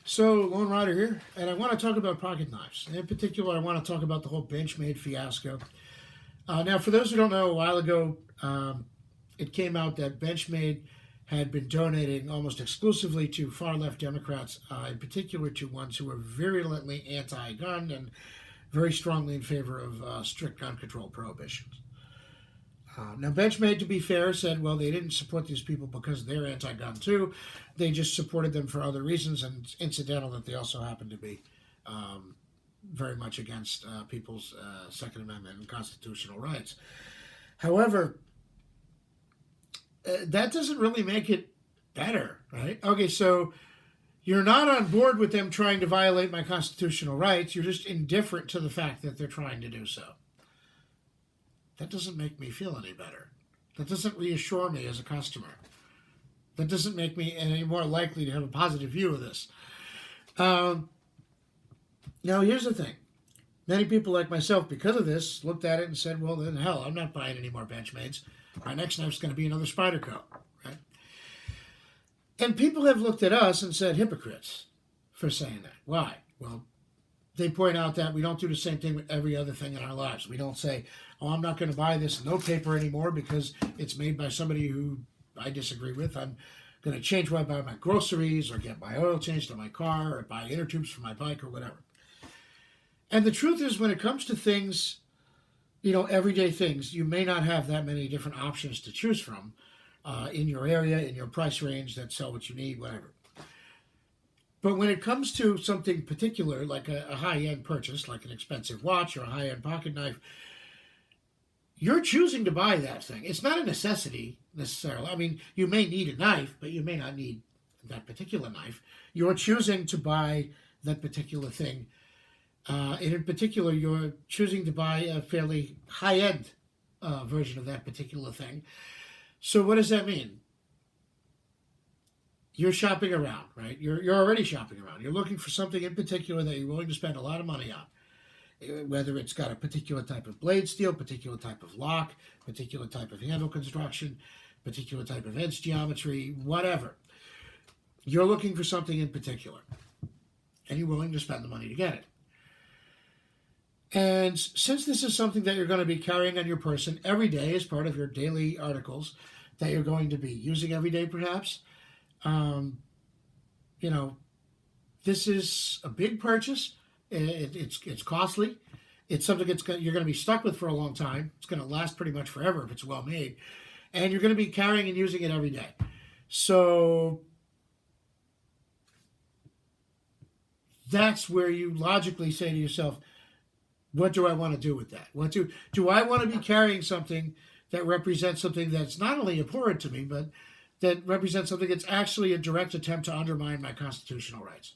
So, Lone Rider here, and I want to talk about pocket knives. In particular, I want to talk about the whole Benchmade fiasco. Now, for those who don't know, a while ago, it came out that Benchmade had been donating almost exclusively to far left Democrats, in particular to ones who were virulently anti gun and very strongly in favor of strict gun control prohibitions. Now, Benchmade, to be fair, said, well, they didn't support these people because they're anti-gun too. They just supported them for other reasons, and it's incidental that they also happen to be very much against people's Second Amendment and constitutional rights. However, that doesn't really make it better, right? Okay, so you're not on board with them trying to violate my constitutional rights. You're just indifferent to the fact that they're trying to do so. That doesn't make me feel any better. That doesn't reassure me as a customer. That doesn't make me any more likely to have a positive view of this. Now, here's the thing. Many people like myself, because of this, looked at it and said, well, then hell, I'm not buying any more Benchmades. My next knife's going to be another Spyderco, right? And people have looked at us and said hypocrites for saying that. Why? Well, they point out that we don't do the same thing with every other thing in our lives. We don't say, oh, I'm not going to buy this no paper anymore because it's made by somebody who I disagree with. I'm going to change where I buy my groceries or get my oil changed on my car or buy inner tubes for my bike or whatever. And the truth is, when it comes to things, everyday things, you may not have that many different options to choose from in your area, in your price range that sell what you need, whatever. But when it comes to something particular, like a high-end purchase, like an expensive watch or a high-end pocket knife, you're choosing to buy that thing. It's not a necessity, necessarily. I mean, you may need a knife, but you may not need that particular knife. You're choosing to buy that particular thing. And in particular, you're choosing to buy a fairly high-end version of that particular thing. So what does that mean? You're shopping around, right? You're already shopping around. You're looking for something in particular that you're willing to spend a lot of money on. Whether it's got a particular type of blade steel, particular type of lock, particular type of handle construction, particular type of edge geometry, whatever. You're looking for something in particular. And you're willing to spend the money to get it. And since this is something that you're going to be carrying on your person every day as part of your daily articles that you're going to be using every day perhaps, this is a big purchase. It's costly. It's something you're going to be stuck with for a long time. It's going to last pretty much forever if it's well made. And you're going to be carrying and using it every day. So that's where you logically say to yourself, what do I want to do with that? Do I want to be carrying something that represents something that's not only abhorrent to me, but that represents something that's actually a direct attempt to undermine my constitutional rights?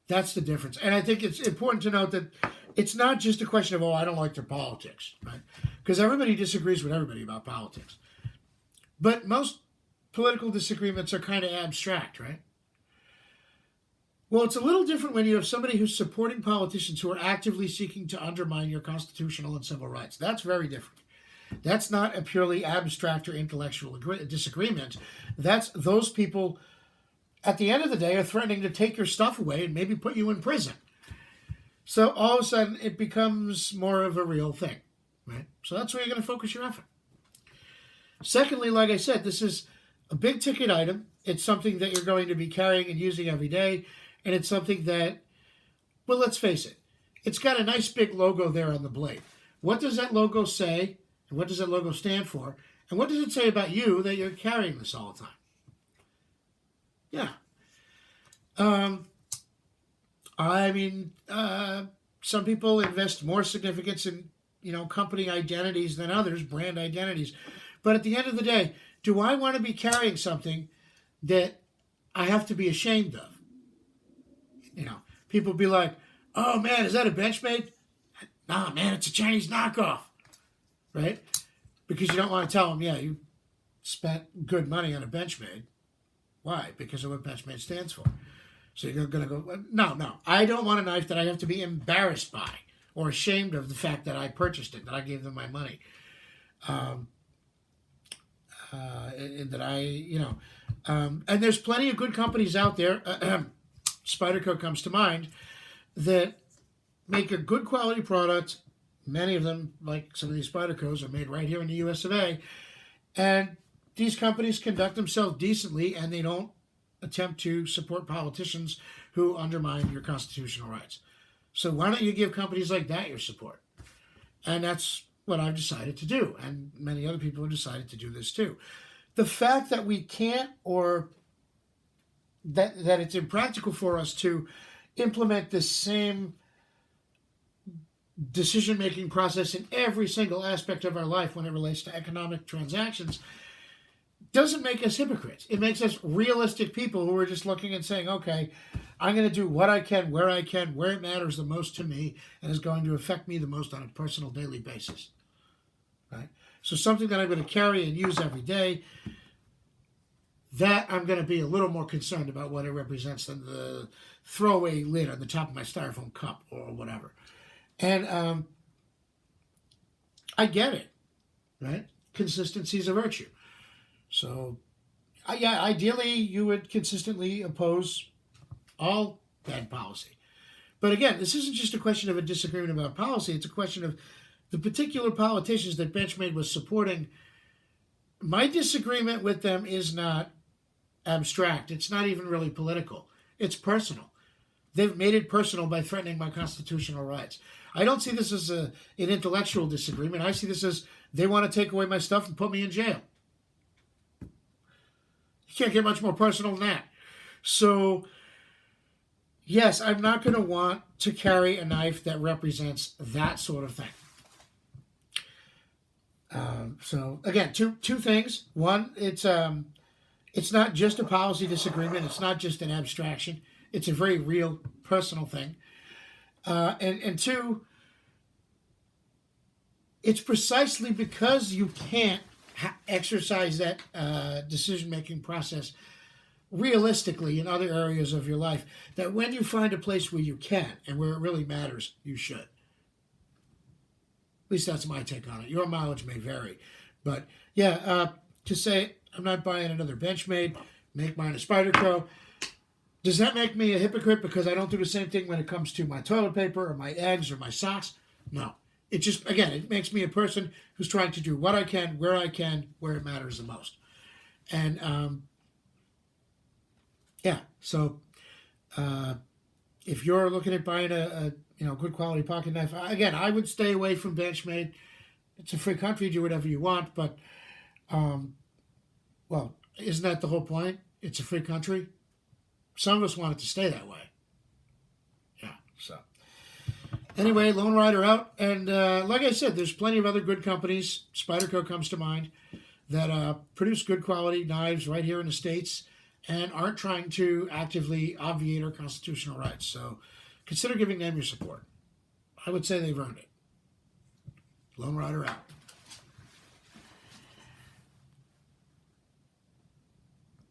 That's the difference. And I think it's important to note that it's not just a question of, oh, I don't like their politics, right? Because everybody disagrees with everybody about politics. But most political disagreements are kind of abstract, right? Well, it's a little different when you have somebody who's supporting politicians who are actively seeking to undermine your constitutional and civil rights. That's very different. That's not a purely abstract or intellectual disagreement. That's those people, at the end of the day, are threatening to take your stuff away and maybe put you in prison. So all of a sudden, it becomes more of a real thing, right? So that's where you're going to focus your effort. Secondly, like I said, this is a big ticket item. It's something that you're going to be carrying and using every day. And it's something that, well, let's face it, it's got a nice big logo there on the blade. What does that logo say? And what does that logo stand for? And what does it say about you that you're carrying this all the time? Yeah. Some people invest more significance in, company identities than others, brand identities. But at the end of the day, do I want to be carrying something that I have to be ashamed of? People be like, oh man, is that a Benchmade? Nah, man, it's a Chinese knockoff, right? Because you don't want to tell them, yeah, you spent good money on a Benchmade. Why? Because of what Benchmade stands for. So you're going to go, no, I don't want a knife that I have to be embarrassed by or ashamed of the fact that I purchased it, that I gave them my money. And that And there's plenty of good companies out there. Spyderco comes to mind, that make a good quality product. Many of them, like some of these Spydercos, are made right here in the US of A. And these companies conduct themselves decently, and they don't attempt to support politicians who undermine your constitutional rights. So why don't you give companies like that your support? And that's what I've decided to do. And many other people have decided to do this too. The fact that we can't, or that it's impractical for us to implement the same decision-making process in every single aspect of our life when it relates to economic transactions doesn't make us hypocrites. It makes us realistic people who are just looking and saying, okay, I'm going to do what I can, where it matters the most to me, and is going to affect me the most on a personal daily basis. Right? So something that I'm going to carry and use every day, that I'm going to be a little more concerned about what it represents than the throwaway lid on the top of my styrofoam cup or whatever. And I get it, right? Consistency is a virtue. So, yeah, ideally you would consistently oppose all bad policy. But again, this isn't just a question of a disagreement about policy. It's a question of the particular politicians that Benchmade was supporting. My disagreement with them is not abstract. It's not even really political. It's personal. They've made it personal by threatening my constitutional rights. I don't see this as an intellectual disagreement. I see this as they want to take away my stuff and put me in jail. You can't get much more personal than that. So, yes, I'm not going to want to carry a knife that represents that sort of thing. So, again, two things. One, it's not just a policy disagreement. It's not just an abstraction. It's a very real, personal thing. And two, it's precisely because you can't exercise that decision-making process realistically in other areas of your life that when you find a place where you can and where it really matters, you should. At least that's my take on it. Your mileage may vary. But, yeah, to say I'm not buying another Benchmade, make mine a Spyderco. Does that make me a hypocrite because I don't do the same thing when it comes to my toilet paper or my eggs or my socks? No. It just, again, it makes me a person who's trying to do what I can, where it matters the most. And, yeah, so if you're looking at buying a good quality pocket knife, again, I would stay away from Benchmade. It's a free country, do whatever you want, but, well, isn't that the whole point? It's a free country. Some of us want it to stay that way. Yeah, so. Anyway, Lone Rider out. And like I said, there's plenty of other good companies. Spyderco comes to mind that produce good quality knives right here in the States and aren't trying to actively obviate our constitutional rights. So consider giving them your support. I would say they've earned it. Lone Rider out.